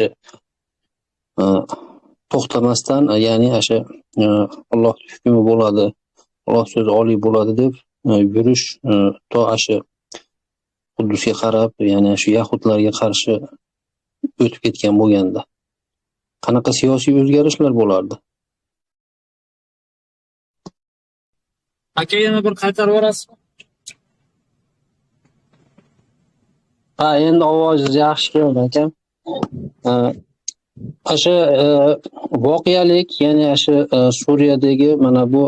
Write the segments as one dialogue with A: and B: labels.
A: e, to'xtamasdan, ya'ni o'sha Alloh hukmi bo'ladi, Alloh so'zi oliy bo'ladi deb yurish, to o'sha Quddusga qarab, ya'ni shu yahudlarga qarshi o'tib ketgan bo'lganda qanaqa siyosiy o'zgarishlar bo'lardi?
B: Aka, yana bir qaytarib yuborasizmi?
A: Ha, endi ovozingiz yaxshi keldi akam. O'sha voqealik, ya'ni o'sha Suriyadagi mana bu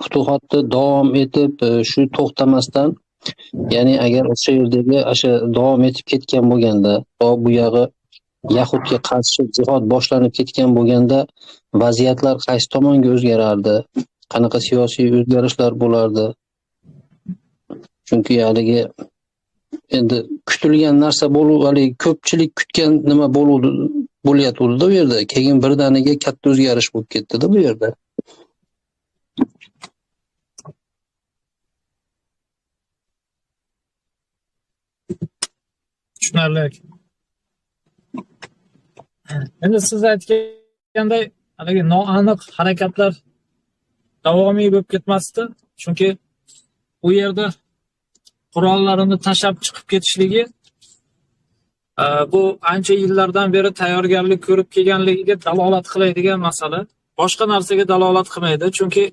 A: futuhotni davom etib, shu to'xtamasdan, ya'ni agar o'sha yerdagi o'sha davom etib ketgan bo'lganda, to bu yog'i Yahudga qarshi jihod boshlanib ketgan bo'lganda vaziyatlar qaysi tomonga o'zgarardi? Qanaqa siyosiy o'zgarishlar bo'lardi? Chunki haligi endi kutilgan narsa bo'lib, haligi ko'pchilik kutgan nima bo'layotgandi bu yerda. Keyin birdaniga katta o'zgarish bo'lib ketdi-da bu yerda.
B: Tushunarli. Endi siz aytganday, haligi noaniq harakatlar davomiy bo'lib ketmasdi. Chunki u yerda qurollarini tashlab chiqib ketishligi bu ancha yillardan beri tayyorgarlik ko'rib kelganligiga dalolat qiladigan masala. Boshqa narsaga dalolat qilmaydi. Chunki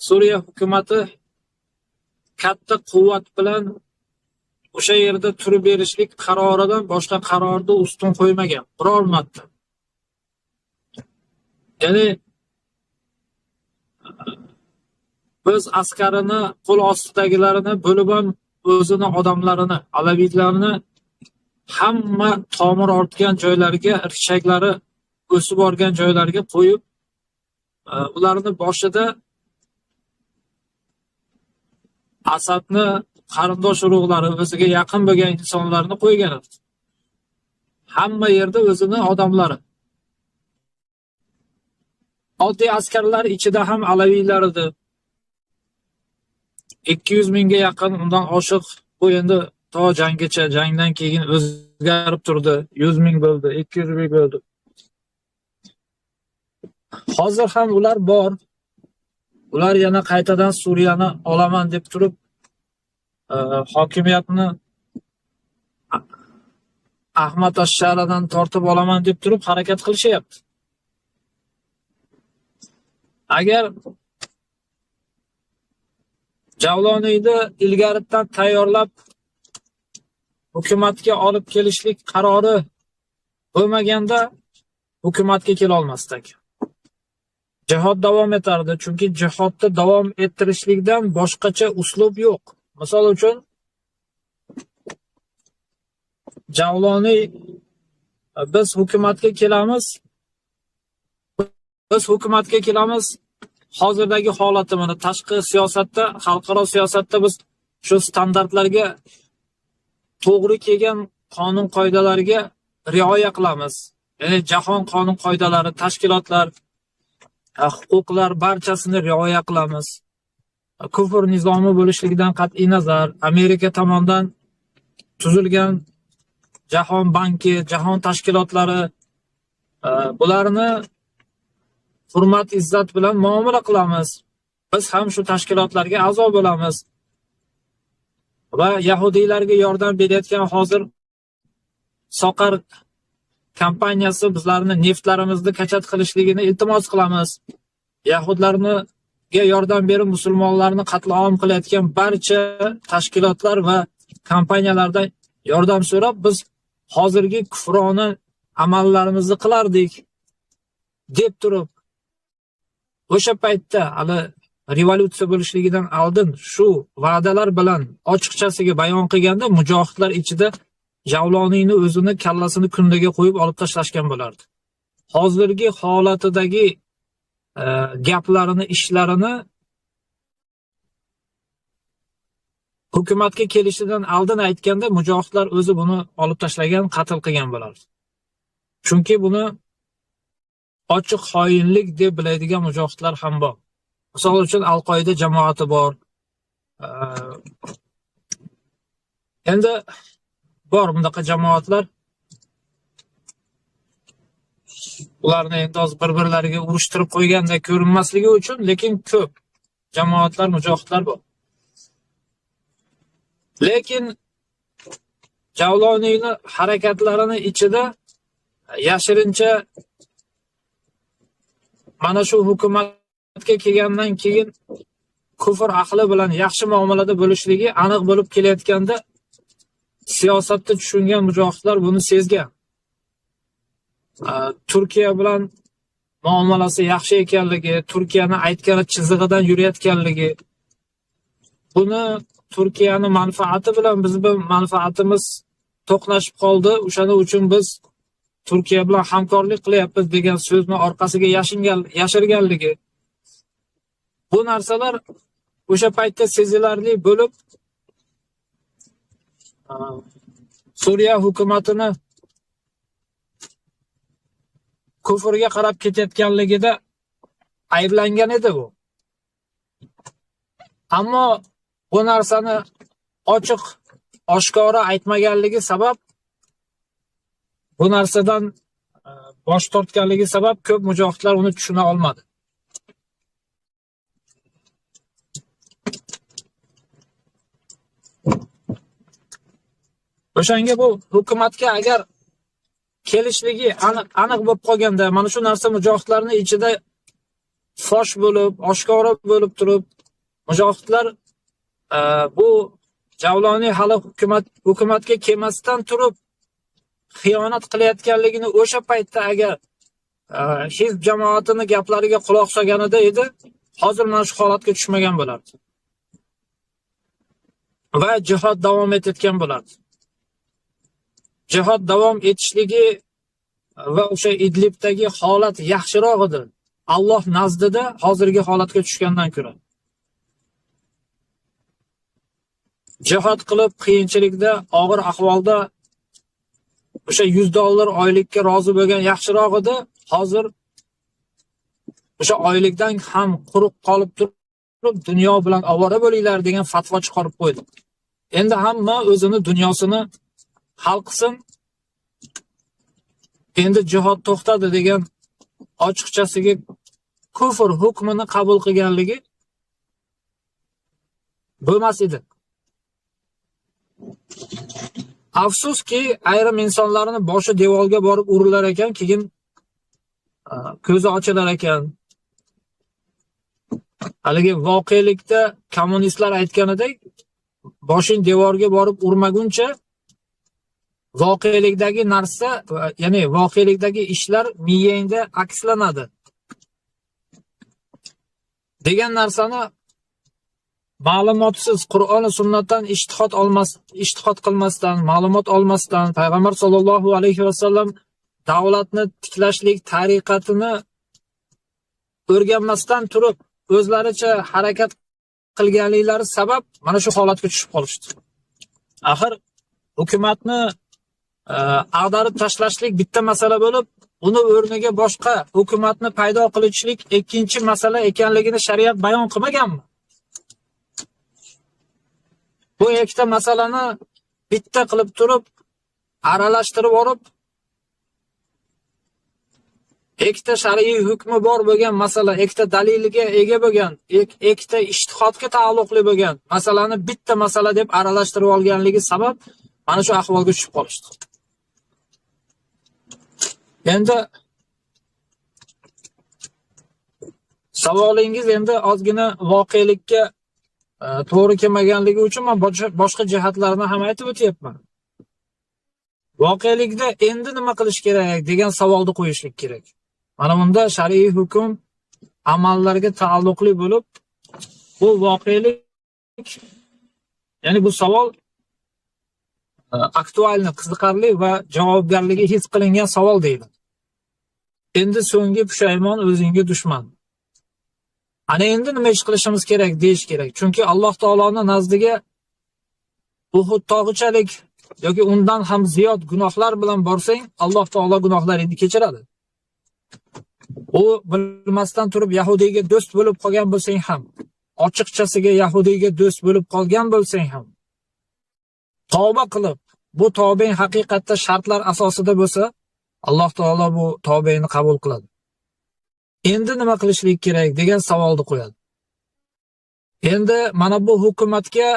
B: Suriya hukumatı katta quvvat bilan o'sha yerda turib berishlik qaroridan boshqa qarorni ustun qo'ymagan biror marta. Ya'ni biz askarini, qo'l ostidagilarini bo'lib ham o'zini odamlarini, alaviylarni hamma tomir ortgan joylarga, rishaklari o'sib borgan joylarga qo'yib, ularni boshida Asadni qarindosh urug'lari, o'ziga yaqin bo'lgan insonlarni qo'ygan. Hamma yerda o'zini odamlari. Oddiy askarlar ichida ham alaviylar edi. 200 mingga yaqin, undan oshiq. Bu endi to janggacha, jangdan keyin o'zgarib turdi. 100 ming bo'ldi, 200 ming bo'ldi. Hozir ham ular bor. Ular yana qaytadan Suriyani olaman deb turib, hokimiyatni Ahmad ash-Sharadan tortib olaman deb turib harakat qilishyapti. Agar Javloniyni ilgaridan tayyorlab hukumatga olib kelishlik qarori bo'lmaganda hukumatga kela olmasdi. Jihod davom etardi, chunki jihodni davom ettirishlikdan boshqacha uslub yo'q. Misol uchun Javloniy biz hukumatga kelamiz. Hozirdagi holati mana tashqi siyosatda, xalqaro siyosatda biz shu standartlarga to'g'ri kelgan qonun qoidalariga rioya qilamiz. Ya'ni jahon qonun qoidalari, tashkilotlar, huquqlar barchasini rioya qilamiz. Kufr nizomi bo'lishligidan qat'iy nazar, Amerika tomonidan tuzilgan Jahon banki, jahon tashkilotlari bularni hurmat, izzat bilan muomala qilamiz. Biz ham shu tashkilotlarga a'zo bo'lamiz. Va yahudiylarga yordam berayotgan hozir Soqar kompaniyasi bizlarni neftlarimizni kachat qilishligini iltimos qilamiz. Yahudlarga yordam berib musulmonlarni qatl-om qilayotgan barcha tashkilotlar va kompaniyalardan yordam so'rab biz hozirgi kufrona amallarimizni qilardik deb turib, o'sha paytda hali revolyutsiya bo'lishligidan oldin shu va'dalar bilan ochiqchasiga bayon qilganda mujohidlar ichida Javloniyni o'zini kallasini kundaga qo'yib olib tashlashgan bo'lardi. Hozirgi holatidagi gaplarini, ishlarini hukumatga kelishidan oldin aytganda mujohidlar o'zi buni olib tashlagan, qatl qilgan bo'lardi. Chunki buni ochiq xoinlik deb biladigan mujohidlar ham bor. Misol uchun Al-Qoida jamoati bor. Endi bor bunaqa jamoatlar. Ularni endi hozir bir-birlariga urushtirib qo'yganda ko'rinmasligi uchun, lekin ko'p jamoatlar, mujohidlar bor. Lekin Javloniyni harakatlarini ichida yashirincha mana shu hukumatga kelgandan keyin kufr ahli bilan yaxshi muomalada bo'lishligi aniq bo'lib kelayotganda siyosatda tushungan mujohidlar buni sezgan. Turkiya bilan muomalasi yaxshi ekanligi, Turkiyani aytgani chizig'idan yurayotganligi, buni Turkiyani manfaati bilan bizning manfaatimiz to'qnashib qoldi. O'shaning uchun biz Turkiya bilan hamkorlik qilyapmiz degan so'zni orqasiga yashirganligi. Bu narsalar o'sha paytda sezilarli bo'lib, Suriya hukumatini kufrga qarab ketayotganligida ayblangan edi bu. Ammo bu narsani ochiq, oshkora aytmaganligi sabab, bu narsadan bosh tortganligi sabab ko'p mujohidlar uni tushuna olmadi. O'shanga bu hukumatga agar kelishligi aniq bo'lib qolganda, mana shu narsa mujohidlarning ichida fosh bo'lib, oshkora bo'lib turib, mujohidlar bu Javloniy hali hukumatga kelmasdan turib xiyonat qilayotganligini o'sha paytda agar hizb jamoatini gaplariga quloq solganida edi, hozir mana shu holatga tushmagan bo'lardi. Va jihad davom etayotgan bo'lardi. Jihad davom etishligi va o'sha Idlibdagi holat yaxshiroq edi. Alloh nazdida hozirgi holatga tushgandan ko'ra. Jihad qilib qiyinchilikda, og'ir ahvolda o'sha $100 oylikka rozi bo'lgan yaxshiroq edi. Hozir o'sha oylikdan ham quruq qolib turib, dunyo bilan ovora bo'linglar degan fatvo chiqarib qo'ydi. Endi hamma o'zini dunyosini hal qilsin. Endi jihad to'xtadi degan ochiqchasiga kufr hukmini qabul qilganligi bo'lmas edi. Afsuski, ayrim insonlarning boshi devorga borib urilar ekan, keyin ko'zi ochilar ekan. Haligi voqelikda kommunistlar aytganidek, boshing devorga borib urmaguncha voqelikdagi narsa, ya'ni voqelikdagi ishlar miyangda akslanadi degan narsani ma'lumotsiz, Qur'on va sunnatdan ijtihod qilmasdan, ma'lumot olmasdan, payg'ambar sollallohu alayhi vasallam davlatni tiklashlik tariqatini o'rganmasdan turib, o'zlaricha harakat qilganliklari sabab mana shu holatga tushib qolishdi. Axir hukumatni ag'darib tashlashlik bitta masala bo'lib, uni o'rniga boshqa hukumatni paydo qilishlik ikkinchi masala ekanligini shariat bayon qilmaganmi? Bu ikkita masalani bitta qilib turib, aralashtirib olib, ikkita shar'iy hukmi bor bo'lgan masala, ikkita daliliga ega bo'lgan, ikkita ijtihodga taalluqli bo'lgan masalani bitta masala deb aralashtirib olganligi sabab mana shu ahvolga tushib qolishdi. Endi savolingiz endi ozgina voqelikka to'g'ri kelmaganligi uchun men boshqa jihatlarni ham aytib o'tyapman. Voqelikda endi nima qilish kerak degan savolni qo'yishlik kerak. Mana bunda shar'iy hukm amallarga taalluqli bo'lib, bu voqelik, ya'ni bu savol aktualni, qiziqarli va javobgarligi his qilingan savol deydi. Endi so'nggi pushaymon o'zingga dushman. Ana endi nima ish qilishimiz kerak deyish kerak. Chunki Alloh taoloning nazdiga Uhud tog'ichalik yoki undan ham ziyod gunohlar bilan borsang, Alloh taolo gunohlaringni kechiradi. U bilmasdan turib Yahudiyga do'st bo'lib qolgan bo'lsang ham, ochiqchasiga Yahudiyga do'st bo'lib qolgan bo'lsang ham, tavba qilib, bu tavbang haqiqatda shartlar asosida bo'lsa, Alloh taolo bu tavbangni qabul qiladi. Endi nima qilishlik kerak degan savolni qo'yadi. Endi mana bu hukumatga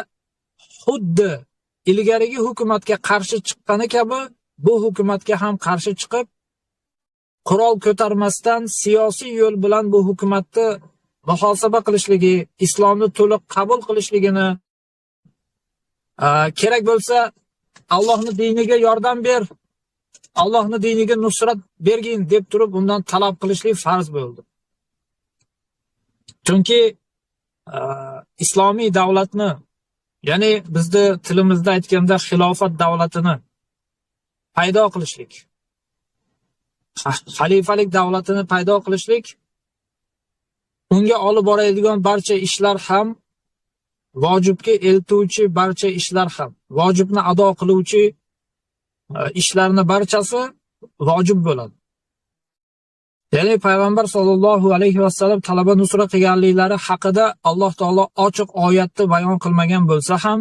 B: xuddi ilgarigi hukumatga qarshi chiqqani kabi bu hukumatga ham qarshi chiqib, qurol ko'tarmasdan siyosiy yo'l bilan bu hukumatni muhosaba qilishligi, islomni to'liq qabul qilishligini, kerak bo'lsa Allohning diniga yordam ber, Allohning diniga nusrat bergin deb turib undan talab qilishlik farz bo'ldi. Chunki islomiy davlatni, ya'ni bizda tilimizda aytganda xilofat davlatini paydo qilishlik, xalifalik davlatini paydo qilishlik, unga olib boradigan barcha ishlar ham, vojibga eltuvchi barcha ishlar ham, vojibni ado qiluvchi ishlarni barchasi vojib bo'ladi. Ya'ni payg'ambar sollallohu alayhi vasallam talaba nusra qilganliklari haqida Alloh taolo ochiq oyatni bayon qilmagan bo'lsa ham,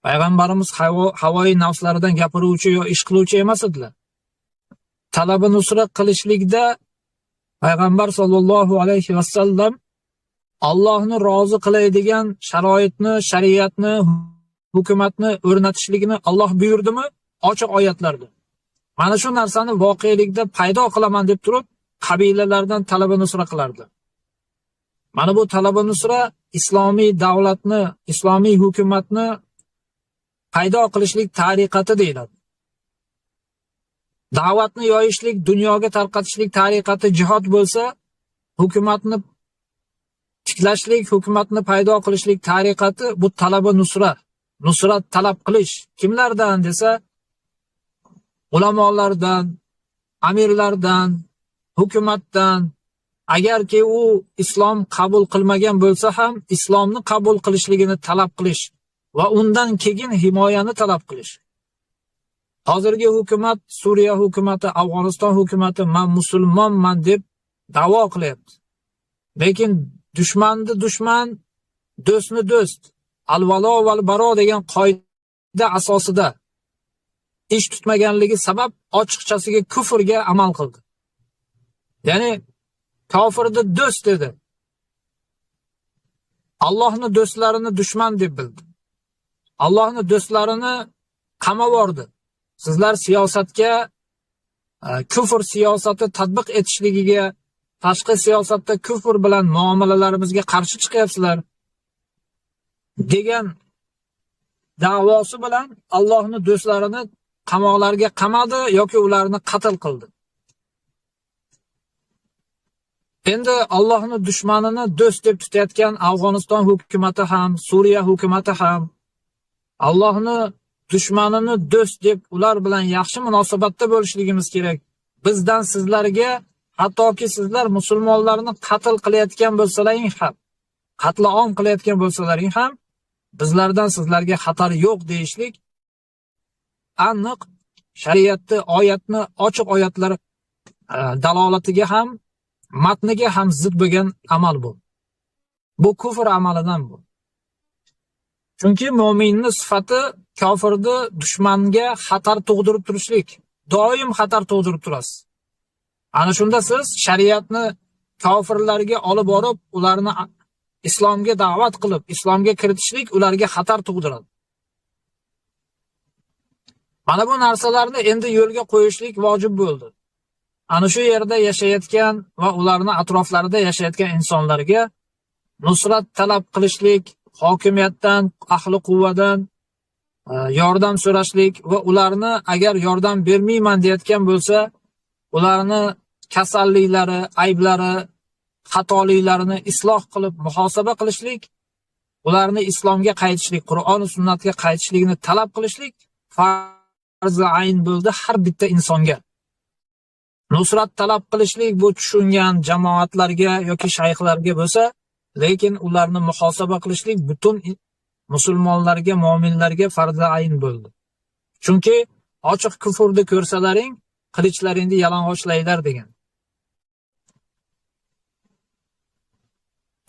B: payg'ambarimiz havoyi nafslaridan gapiruvchi yo ish qiluvchi emas edilar. Talaba nusra qilishlikda payg'ambar sollallohu alayhi vasallam Allohni rozi qiladigan sharoitni, shariatni, hukumatni o'rnatishligini Alloh buyurdimi? Ochiq oyatlarda. Mana shu narsani voqelikda paydo qilaman deb turib, qabilalardan talaba nusra qilardi. Mana bu talaba nusra islomiy davlatni, islomiy hukumatni paydo qilishlik tariqati deyiladi. Da'vatni yoyishlik, dunyoga tarqatishlik tariqati jihod bo'lsa, hukumatni tiklashlik, hukumatni paydo qilishlik tariqati bu talaba nusra. Nusrat talab qilish kimlardan desa, ulamolardan, amirlardan, hukumatdan, agarki u islom qabul qilmagan bo'lsa ham islomni qabul qilishligini talab qilish va undan keyin himoyani talab qilish. Hozirgi hukumat, Suriya hukumati, Afg'oniston hukumati men musulmonman deb da'vo qilyapti. Lekin dushmanni dushman, do'stni do'st, al-valo val baro degan qoida asosida ish tutmaganligi sabab ochiqchasiga kufrga amal qildi. Ya'ni kofirni do'st dedi. Allohning do'stlarini dushman deb bildi. Allohning do'stlarini qamab yordi. Sizlar siyosatga, kufr siyosati tatbiq etishligiga, tashqi siyosatda kufr bilan muomalalarimizga qarshi chiqyapsizlar degan da'vosi bilan Allohning do'stlarini qamoqlarga qamadi yoki ularni qatl qildi. Endi Allohning dushmanini do'st deb tutayotgan Afg'oniston hukumati ham, Suriya hukumati ham Allohning dushmanini do'st deb ular bilan yaxshi munosabatda bo'lishligimiz kerak. Bizdan sizlarga, hattoki sizlar musulmonlarni qatl qilayotgan bo'lsalaring ham, qatl-om qilayotgan bo'lsalaring ham bizlardan sizlarga xatar yo'q deyishlik aniq shariatni, oyatni, ochiq oyatlar dalolatiga ham, matniga ham zid bo'lgan amal bu. Bu kufr amalidan bu. Chunki mu'minning sifati kofirni dushmanga xatar tug'dirib turishlik. Doim xatar tug'dirib turasiz. Ana shunda siz shariatni kofirlarga olib borib, ularni islomga da'vat qilib, islomga kiritishlik ularga xatar tug'diradi. Mana bu narsalarni endi yo'lga qo'yishlik vojib bo'ldi. Ana shu yerda yashayotgan va ularning atroflarida yashayotgan insonlarga nusrat talab qilishlik, hokimiyatdan, ahli quvvadan yordam so'rashlik va ularni agar yordam bermayman deyotgan bo'lsa, ularni kasalliklari, ayblari, xatoliklarini isloh qilib muhosaba qilishlik, ularni islomga qaytishlik, Qur'on va sunnatga qaytishligini talab qilishlik farz ayn bo'ldi har bitta insonga. Nusrat talab qilishlik bu tushungan jamoatlarga yoki shayxlarga bo'lsa, lekin ularni muhosaba qilishlik butun musulmonlarga, mu'minlarga farz ayn bo'ldi. Chunki ochiq kufrni ko'rsalaring, qilichlaringni yalang'ochlanglar degan.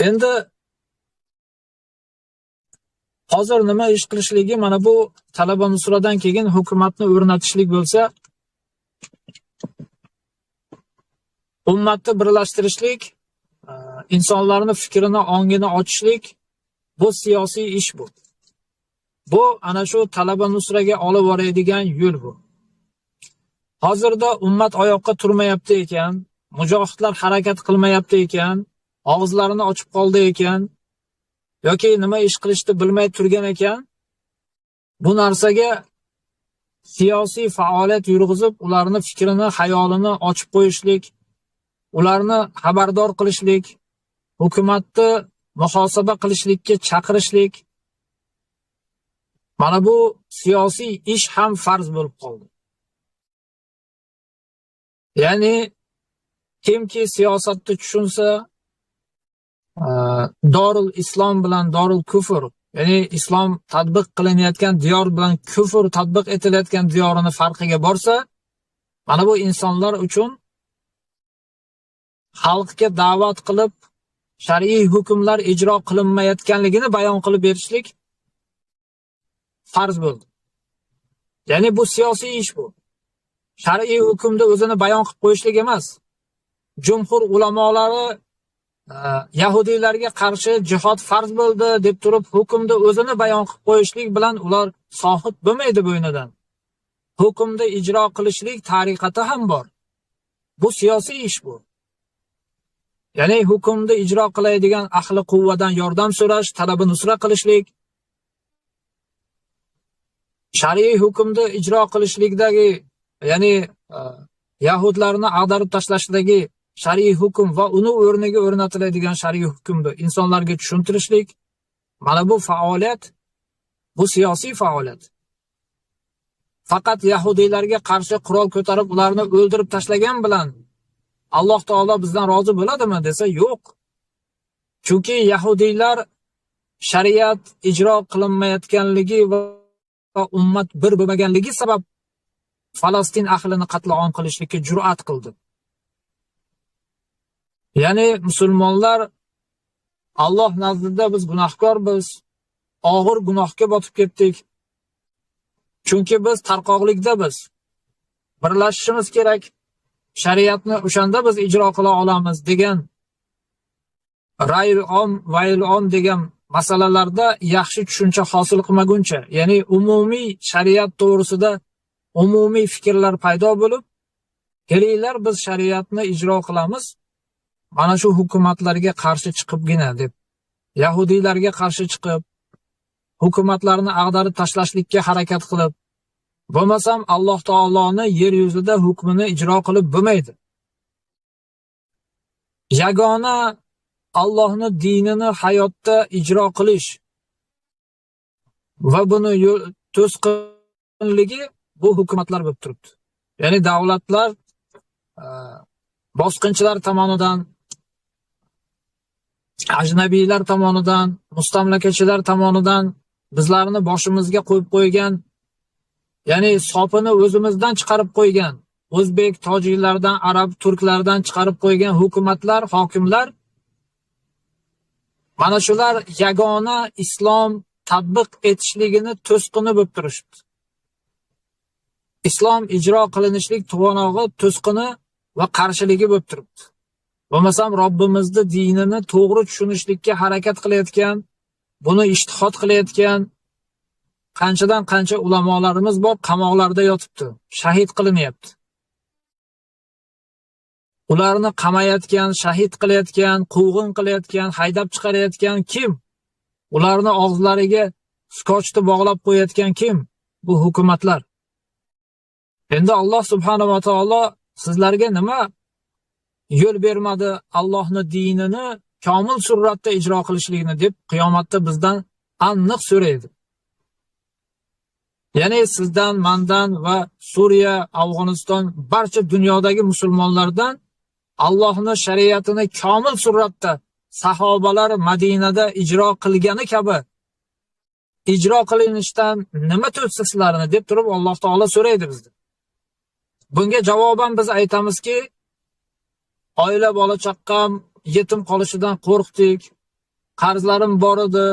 B: Endi hozir nima ish qilishligi mana bu Talaba Nusradan keyin hukumatni o'rnatishlik bo'lsa, ummatni birlashtirishlik, insonlarning fikrini, ongini ochishlik, bu siyosiy ish bu. Bu ana shu Talaba Nusraga olib boradigan yo'l bu. Hozirda ummat oyoqqa turmayapti ekan, mujohidlar harakat qilmayapti ekan, og'izlarini ochib qoldi ekan, yoki nima ish qilishni bilmay turgan ekan, bu narsaga siyosiy faoliyat yurg'izib, ularni fikrini, xayolini ochib qo'yishlik, ularni xabardor qilishlik, hukumatni muhosaba qilishlikka chaqirishlik, mana bu siyosiy ish ham farz bo'lib qoldi. Ya'ni kimki siyosatni tushunsa, Dorul Islom bilan Dorul Kufr, ya'ni islom tatbiq qilinayotgan diyor bilan kufr tatbiq etilayotgan diyorini farqiga borsa, mana bu insonlar uchun xalqga da'vat qilib, shar'iy hukmlar ijro qilinmayotganligini bayon qilib berishlik farz bo'ldi. Ya'ni bu siyosiy ish bu. Shar'iy hukmda o'zini bayon qilib qo'yishlik emas. Jumhur ulamolari yahudiylarga qarshi jihod farz bo'ldi deb turib, hukmda o'zini bayon qilib qo'yishlik bilan ular sohib bo'lmaydi bo'ynidan. Hukmda ijro qilishlik tariqati ham bor. Bu siyosiy ish bu. Ya'ni hukmda ijro qiladigan ahli quvvadan yordam so'rash, talaba nusra qilishlik, shar'iy hukmda ijro qilishlikdagi, ya'ni yahudlarni ag'darib tashlashdagi shar'iy hukm va uni o'rniga o'rnatiladigan shar'iy hukmni insonlarga tushuntirishlik, mana bu faoliyat, bu siyosiy faoliyat. Faqat yahudiylarga qarshi qurol ko'tarib ularni o'ldirib tashlagan bilan Alloh taolo bizdan rozi bo'ladimi desa, yo'q. Chunki yahudiylar shariat ijro qilinmayotganligi va ummat bir bo'lmaganligi sabab Falastin ahlini qatl-om qilishlikka jur'at qildi. Ya'ni musulmonlar Alloh nazdida biz gunohkormiz, og'ir gunohga botib ketdik. Chunki biz tarqoqlikdamiz. Birlashishimiz kerak. Shariatni o'shanda biz ijro qila olamiz degan ra'yil om, va'yil om degan masalalarda yaxshi tushuncha hosil qilmaguncha, ya'ni umumiy shariat to'g'risida umumiy fikrlar paydo bo'lib, kelinglar biz shariatni ijro qilamiz, mana shu hukumatlarga qarshi chiqibgina deb, yahudiylarga qarshi chiqib, hukumatlarni ag'darib tashlashlikka harakat qilib, bo'lmasam Alloh taoloni yer yuzida hukmini ijro qilib bo'lmaydi. Yagona Allohning dinini hayotda ijro qilish va buni to'sqinligi bu hukumatlar bo'lib turibdi. Ya'ni davlatlar bosqinchilar tomonidan, ajnabiylar tomonidan, mustamlakachilar tomonidan bizlarni boshimizga qo'yib qo'ygan, ya'ni sopini o'zimizdan chiqarib qo'ygan, o'zbek, tojiklardan, arab, turklardan chiqarib qo'ygan hukumatlar, hokimlar, mana shular yagona islom tatbiq etishligini to'sqini bo'lib turishdi. Islom ijro qilinishlik to'g'anog'i to'sqini va qarshiligi bo'lib turibdi. Bo'lmasam Robbimizning dinini to'g'ri tushunishlikka harakat qilayotgan, buni ijtihod qilayotgan qanchadan qancha ulamolarimiz bor, qamoqlarda yotibdi, shahid qilinyapti. Ularni qamayotgan, shahid qilayotgan, quvg'in qilayotgan, haydab chiqarayotgan kim? Ularni og'izlariga skochni bog'lab qo'yayotgan kim? Bu hukumatlar. Endi Alloh subhanahu va taolo sizlarga nima yo'l bermadi Allohning dinini komil suratda ijro qilishligini deb qiyomatda bizdan aniq so'raydi. Ya'ni sizdan, mandan va Suriya, Afg'oniston, barcha dunyodagi musulmonlardan Allohning shariatini komil suratda sahobalar Madinada ijro qilgani kabi ijro qilinishdan nima to'sdi sizlarni deb turib Alloh taolo so'raydi bizdan. Bunga javoban biz aytamizki, oila bola chaqqam yetim qolishidan qo'rqdik, qarzlarim bor edi,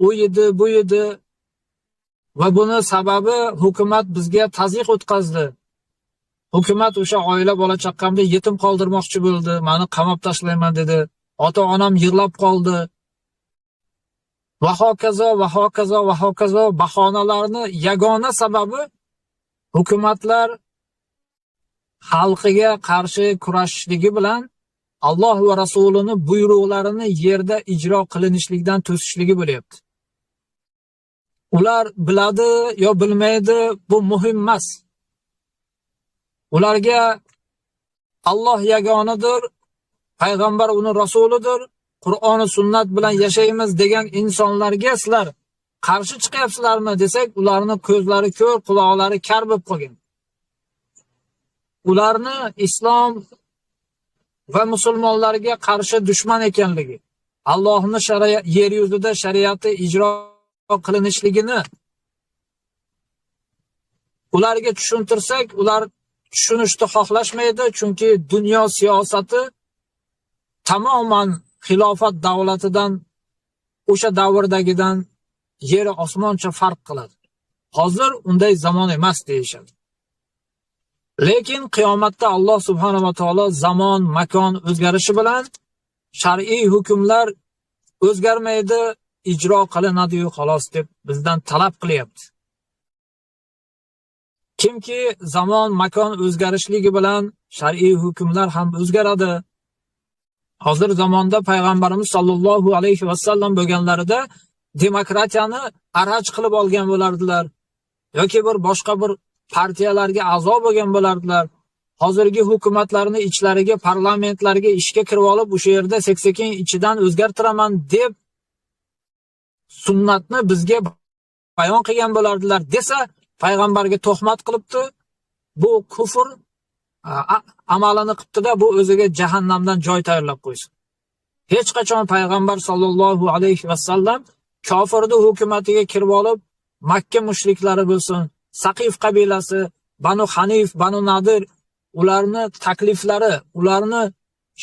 B: u edi, bu edi va buni sababi hukumat bizga tazyiq o'tkazdi. Hukumat o'sha oila bola chaqqamni yetim qoldirmoqchi bo'ldi, meni qamab tashlayman dedi. Ota-onam yig'lab qoldi. Va hokazo va hokazo va hokazo bahonalarni yagona sababi hukumatlar xalqiga qarshi kurashishligi bilan Alloh va Rasulini buyruqlarini yerda ijro qilinishlikdan to'sishligi bo'lyapti. Ular biladi yo bilmaydi, bu muhim emas. Ularga Alloh yagonadir, payg'ambar uni rasulidir, Qur'on va sunnat bilan yashaymiz degan insonlarga sizlar qarshi chiqyapsizlarmi desak, ularni ko'zlari ko'r, quloqlari kar bo'lib qolgan. Ularni islom va musulmonlarga qarshi dushman ekanligi, Allohning yer yuzida shariati ijro qilinishligini ularga tushuntirsak, ular tushunishni xohlashmaydi, chunki dunyo siyosati tamoman xilofat davlatidan, o'sha davrdagidan yer osmoncha farq qiladi. Hozir unday zamon emas deyishadi. Lekin qiyomatda Alloh subhanahu va taolo zamon, makon o'zgarishi bilan shar'iy hukmlar o'zgarmaydi, ijro qilinadi-yu xolos deb bizdan talab qilyapti. Kimki zamon, makon o'zgarishligi bilan shar'iy hukmlar ham o'zgaradi. Hozir zamonda payg'ambarimiz sollallohu alayhi vasallam bo'lganlarida demokratiyani araj qilib olgan bo'lardilar yoki bir boshqa bir partiyalarga a'zo bo'lgan bo'lardilar. Hozirgi hukumatlarni ichlariga, parlamentlarga ishga kirib olib, o'sha yerda sekin ichidan o'zgartiraman deb sunnatni bizga bayon qilgan bo'lardilar desa, payg'ambarga tuhmat qilibdi. Bu kufr amalini qilibdi-da, bu o'ziga jahannamdan joy tayyorlab qo'ysin. Hech qachon payg'ambar sollallohu alayhi vasallam kofirning hukumatiga kirib olib, Makka mushriklari bo'lsin, Saqif qabilasi, Banu Hanif, Banu Nadir, ularni takliflari, ularni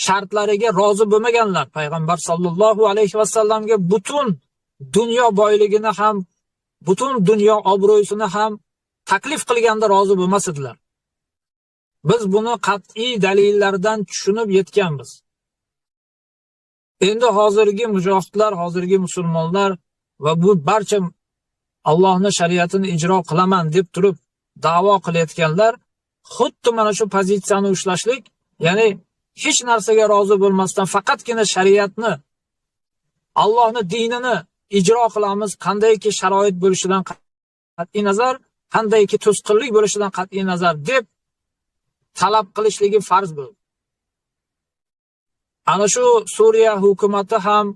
B: shartlariga rozi bo'lmaganlar. Payg'ambar sollallohu alayhi vasallamga butun dunyo boyligini ham, butun dunyo obro'sini ham taklif qilganda rozi bo'lmas edilar. Biz buni qat'iy dalillardan tushunib yetganmiz. Endi hozirgi mujohidlar, hozirgi musulmonlar va bu barcha Allohning shariatini ijro qilaman deb turib da'vo qilayotganlar xuddi mana shu pozitsiyani ushlashlik, ya'ni hech narsaga rozi bo'lmasdan faqatgina shariatni, Allohning dinini ijro qilamiz, qandayki sharoit bo'lishidan qat'iy nazar, qandayki to'sqinlik bo'lishidan qat'iy nazar deb talab qilishligi farz bo'ldi. Ana shu Suriya hukumati ham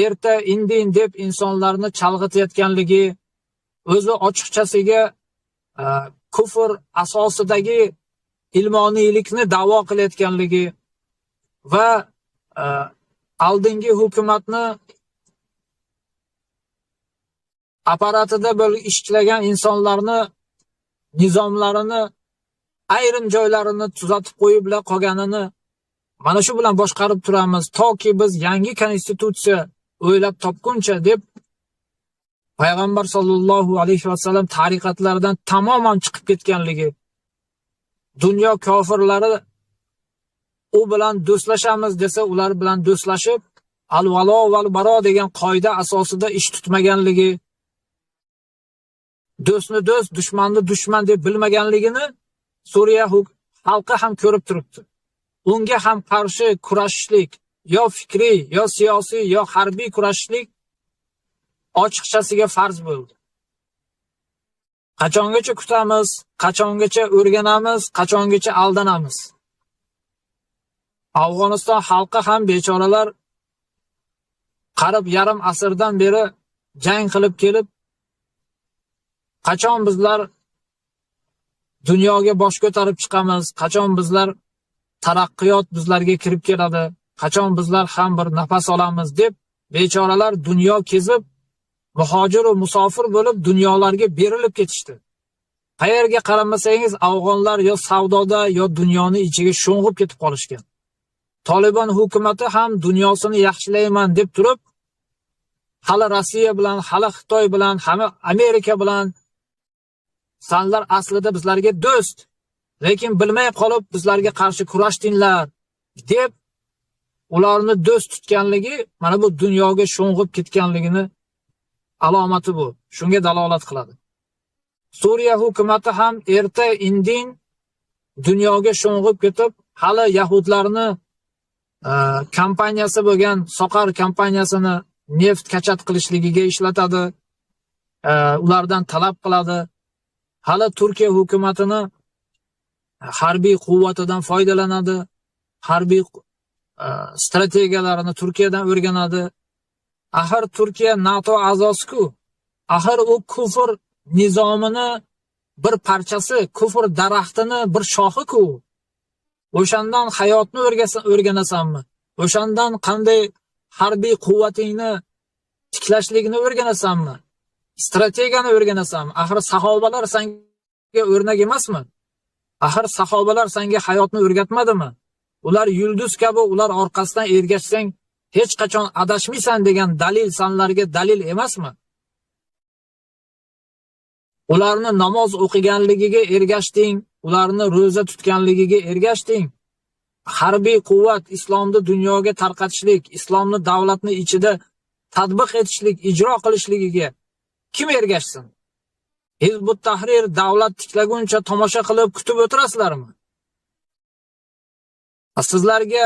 B: erta indin deb insonlarni chalg'itayotganligi, o'zi ochiqchasiga kufr asosidagi ilmoniylikni da'vo qilayotganligi va oldingi hukumatni apparatida ishlagan insonlarni nizomlarini ayrim joylarini tuzatib qo'yib qolganini mana shu bilan boshqarib turamiz toki biz yangi konstitutsiya o'ylab topguncha deb payg'ambar sollallohu alayhi vasallam tariqatlaridan tamoman chiqib ketganligi, dunyo kofirlari u bilan do'stlashamiz desa ular bilan do'stlashib al-valo val baro degan qoida asosida ish tutmaganligi, do'stni do'st, dushmanni dushman deb bilmaganligini Suriya xalqi ham ko'rib turibdi. Unga ham qarshi kurashishlik, yo fikriy, yo siyosiy, yo harbiy kurashishlik ochiqchasiga farz bo'ldi. Qachongacha kutamiz, qachongacha o'rganamiz, qachongacha aldanamiz. Afg'oniston xalqi ham bechoralar qarib yarim asrdan beri jang qilib kelib, qachon bizlar dunyoga bosh ko'tarib chiqamiz, qachon bizlar taraqqiyot bizlarga kirib keladi, qachon bizlar ham bir nafas olamiz deb bechoralar dunyo kezib, muhojir va musofir bo'lib dunyolarga berilib ketishdi. Qayerga qaramasangiz afg'onlar yo savdoda yo dunyoni ichiga sho'ng'ib ketib qolishgan. Taliban hukumati ham dunyosini yaxshilayman deb turib, hali Rossiya bilan, hali Xitoy bilan, hali Amerika bilan sanlar aslida bizlarga do'st, lekin bilmay qolib bizlarga qarshi kurashdinglar deb ularni do'st tutganligi mana bu dunyoga sho'ng'ib ketganligini alomati bu. Shunga dalolat qiladi. Suriya hukumati ham erta indin dunyoga sho'ng'ib ketib, hali yahudlarni kompaniyasi bo'lgan Soqar kompaniyasini neft kachat qilishligiga ishlatadi. Ulardan talab qiladi. Hali Turkiya hukumatini harbiy quvvatidan foydalanadi. Harbiy strategiyalarini Turkiyadan o'rganadi. Axir Turkiya NATO a'zosi-ku. Axir u kufr nizomini bir parchasi, kufr daraxtini bir shoxi-ku. O'shandan hayotni o'rganasanmi? O'shandan qanday harbiy quvvatingni tiklashligini o'rganasanmi? Strategiyani o'rganasanmi? Axir sahobalar senga o'rnak emasmi? Axir sahobalar senga hayotni o'rgatmadimi? Ular yulduz kabi, ular orqasidan ergashsang hech qachon adashmaysan degan dalil sanlarga dalil emasmi? Ularni namoz o'qiganligiga ergashding, ularni ro'za tutganligiga ergashding. Harbiy quvvat islomni dunyoga tarqatishlik, islomni davlatni ichida tatbiq etishlik, ijro qilishligiga kim ergashsin? Hizbut Tahrir davlat tiklaguncha tomosha qilib kutib o'tirasizlarmi? Sizlarga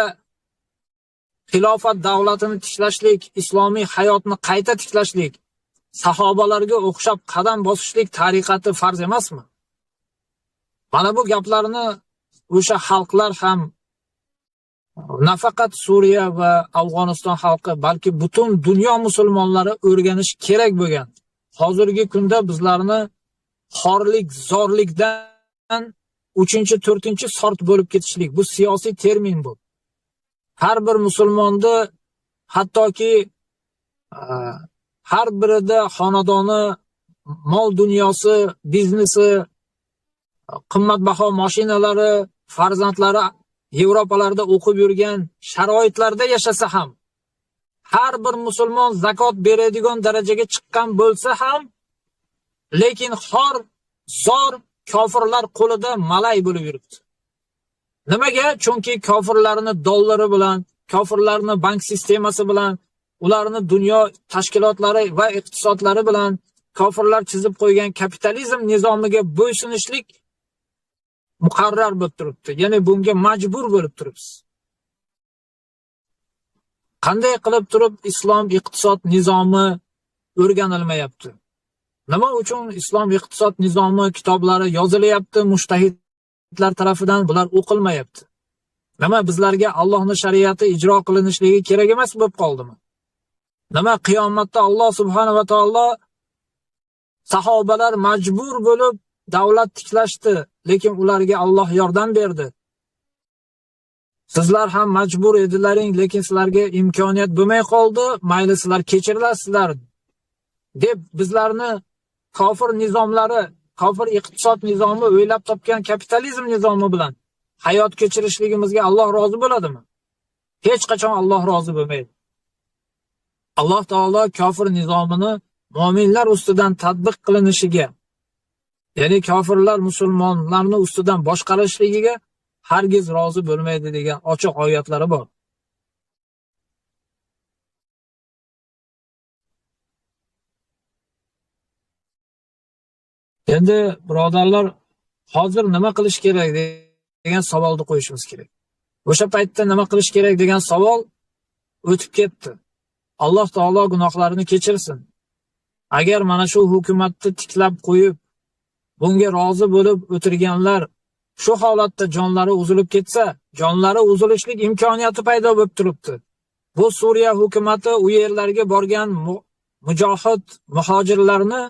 B: xilofat davlatini tiklashlik, islomiy hayotni qayta tiklashlik, sahobalarga o'xshab qadam bosishlik tariqati farz emasmi? Mana bu gaplarni o'sha xalqlar ham, nafaqat Suriya va Afg'oniston xalqi, balki butun dunyo musulmonlari o'rganish kerak bo'lgan. Hozirgi kunda bizlarni xorlik, zorlikdan 3-4 sort bo'lib ketishlik, bu siyosiy termin bu. Har bir musulmonni, hattoki har birida xonadoni, mol dunyosi, biznesi, qimmatbaho mashinalari, farzandlari Yevropalarda o'qib yurgan sharoitlarda yashasa ham, har bir musulmon zakot beradigan darajaga chiqqan bo'lsa ham, lekin xor, zor kofirlar qo'lida malay bo'lib yuribdi. Nimaga? Chunki kofirlarni dollari bilan, kofirlarni bank sistemasi bilan, ularni dunyo tashkilotlari va iqtisodlari bilan kofirlar chizib qo'ygan kapitalizm nizomiga bo'ysunishlik muqarrar bo'lib turibdi. Ya'ni bunga majbur bo'lib turibsiz. Qanday qilib turib islom iqtisod nizomi o'rganilmayapti? Nima uchun islom iqtisod nizomi kitoblari yozilyapti mushtahidlar tarafidan, bular o'qilmayapti? Nima bizlarga Allohning shariati ijro qilinishligi kerak emas bo'lib qoldimi? Nima qiyomatda Alloh subhanahu va taolo sahobalar majbur bo'lib davlat tiklashdi, lekin ularga Alloh yordam berdi. Sizlar ham majbur edilaring, lekin sizlarga imkoniyat bo'lmay qoldi, mayli sizlar kechirilasizlar deb bizlarni kofir nizomlari, kofir iqtisod nizomi o'ylab topgan kapitalizm nizomi bilan hayot kechirishligimizga Alloh rozi bo'ladimi? Hech qachon Alloh rozi bo'lmaydi. Alloh taolo kofir nizomini mu'minlar ustidan tatbiq qilinishiga, ya'ni kofirlar musulmonlarni ustidan boshqarishligiga hargiz rozi bo'lmaydi degan ochiq oyatlari bor. Endi birodarlar, hozir nima qilish kerak degan savolni qo'yishimiz kerak. O'sha paytda nima qilish kerak degan savol o'tib ketdi. Alloh taolo gunohlarini kechirsin. Agar mana shu hukumatni tiklab qo'yib, bunga rozi bo'lib o'tirganlar shu holatda jonlari uzilib ketsa, jonlari uzilishlik imkoniyati paydo bo'lib turibdi. Bu Suriya hukumati u yerlarga borgan mujohid muhojirlarni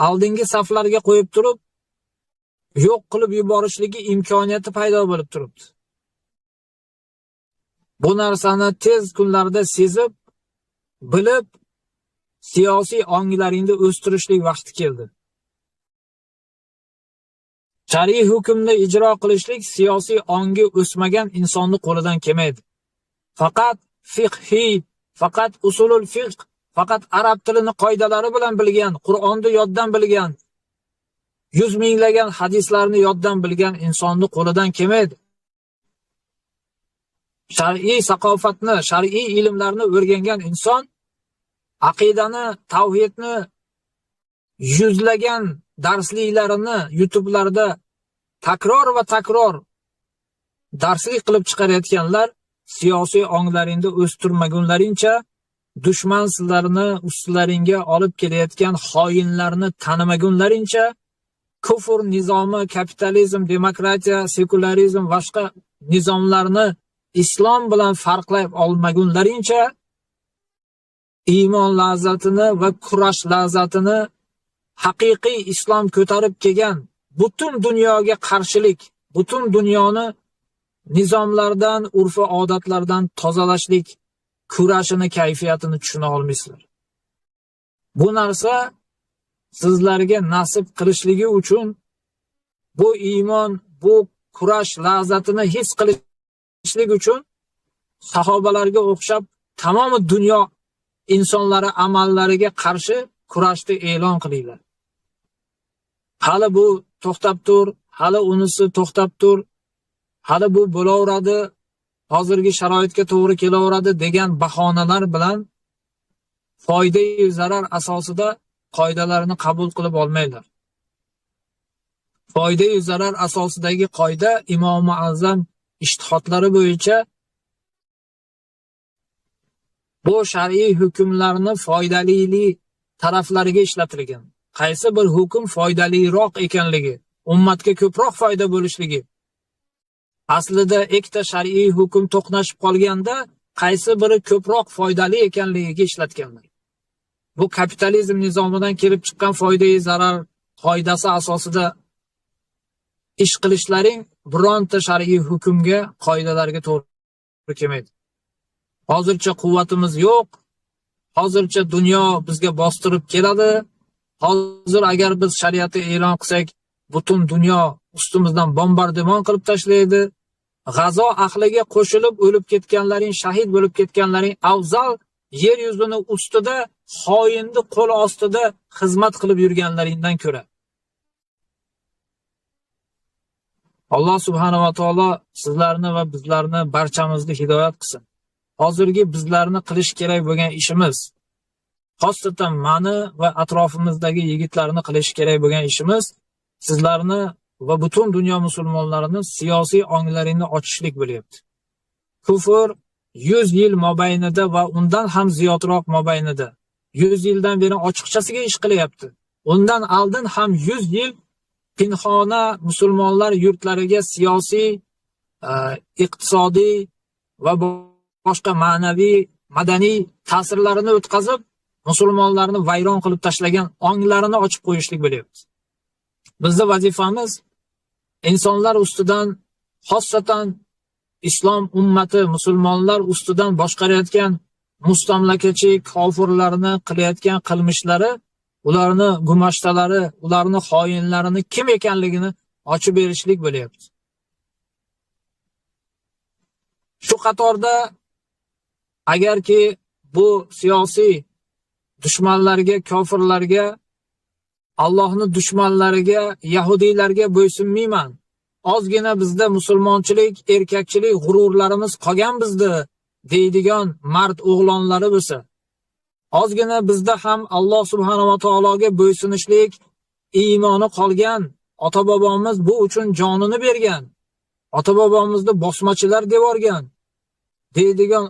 B: oldingi saflarga qo'yib turib, yo'q qilib yuborishligi imkoniyati paydo bo'lib turibdi. Bu narsani tez kunlarda sezib, bilib, siyosiy onglaringni o'stirishlik vaqti keldi. Shariy hukmni ijro qilishlik siyosiy ongi o'smagan insonning qo'lidan kelmaydi. Faqat fiqhiy, faqat usulul fiqh, faqat arab tilini qoidalari bilan bilgan, Qur'onni yoddan bilgan, yuz minglagan hadislarni yoddan bilgan insonni qo'lidan kelmaydi. Shar'iy saqofatni, shar'iy ilmlarni o'rgangan inson aqidani, tavhidni yuzlagan darsliklarini YouTube'larda takror va takror darslik qilib chiqarayotganlar siyosiy onglaringni o'stirmagunlaringcha, dushman sizlarni ustlaringga olib kelayotgan xoinlarni tanimagunlaringcha, kufr nizomi, kapitalizm, demokratiya, sekularizm boshqa nizomlarni islom bilan farqlab olmagunlaringcha iymon lazzatini va kurash lazzatini haqiqiy islom ko'tarib kelgan butun dunyoga qarshilik, butun dunyoni nizomlardan, urf-u odatlardan tozalashlik kurashini, kayfiyatini tushuna olmaysizlar. Bu narsa sizlarga nasib qilishligi uchun bu iymon, bu kurash lazzatini his qilishlik uchun sahobalarga o'xshab tamomi dunyo insonlari amallariga qarshi kurashni e'lon qilinglar. Hali bu to'xtab tur, hali unisi to'xtab tur, hali bu bo'laveradi, hozirgi sharoitga to'g'ri kelaveradi degan bahonalar bilan foyda-yu zarar asosida qoidalarni qabul qilib olmanglar. Foyda-yu zarar asosidagi qoida Imom Azam ijtihodlari bo'yicha bu shar'iy hukmlarni foydali taraflariga ishlatilgan. Qaysi bir hukm foydaliroq ekanligi, ummatga ko'proq foyda bo'lishligi. Aslida ikkita shar'iy hukm to'qnashib qolganda qaysi biri ko'proq foydali ekanligiga ishlatganlar. Bu kapitalizm nizomidan kelib chiqqan foydai zarar qoidasi asosida ish qilishlaring bironta shar'iy hukmga, qoidalarga to'g'ri kelmaydi. Hozircha quvvatimiz yo'q. Hozircha dunyo bizga bostirib keladi. Hozir agar biz shariatni e'lon qilsak, butun dunyo ustimizdan bombardimon qilib tashlaydi. G'azo ahliga qo'shilib o'lib ketganlaring, shahid bo'lib ketganlaring afzal yer yuzini ustida xoinni qo'l ostida xizmat qilib yurganlaringdan ko'ra. Alloh subhanahu va taolo sizlarni va bizlarni barchamizni hidoyat qilsin. Hozirgi bizlarni qilish kerak bo'lgan ishimiz, xosatan meni va atrofimizdagi yigitlarni qilish kerak bo'lgan ishimiz sizlarni va butun dunyo musulmonlarini siyosiy onglarini ochishlik bo'lyapti. Kufr 100 yil mobaynida va undan ham ziyodroq mobaynida 100 yildan beri ochiqchasiga ish qilyapti. Undan oldin ham 100 yil pinhona musulmonlar yurtlariga siyosiy, iqtisodiy va boshqa ma'naviy, madaniy ta'sirlarini o'tkazib, musulmonlarni vayron qilib tashlagan onglarini ochib qo'yishlik bo'lyapti. Bizning vazifamiz insonlar ustidan, xosatan islom ummati, musulmonlar ustidan boshqarayotgan mustamlakachi kofirlarni qilayotgan qilmishlari, ularni gumashtalari, ularni xoinlarini kim ekanligini ochib berishlik bo'lyapti. Shu qatorda agarki bu siyosiy dushmanlarga, kofirlarga, Allohning dushmanlariga, yahudiylarga bo'ysunmayman. Ozgina bizda musulmonchilik, erkakchilik g'ururlarimiz qolgan bizda deydigan mard o'g'lonlari bo'lsa, ozgina bizda ham Alloh subhanahu va taologa bo'ysunishlik iymoni qolgan, ota-bobomiz bu uchun jonini bergan, ota-bobomizni bosmachilar deb yorgan deydigan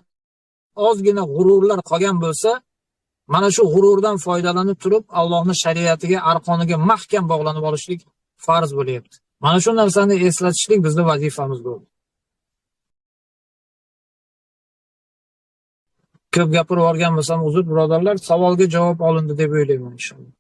B: ozgina g'ururlar qolgan bo'lsa, mana shu g'ururdan foydalanib turib, Allohning shariatiga, arqoniga mahkam bog'lanib olishlik farz bo'lyapti. Mana shu narsani eslatishlik bizning vazifamiz bo'ldi. Ko'p gapirib olgan bo'lsam uzr birodarlar, savolga javob olindi deb o'ylayman inshaalloh.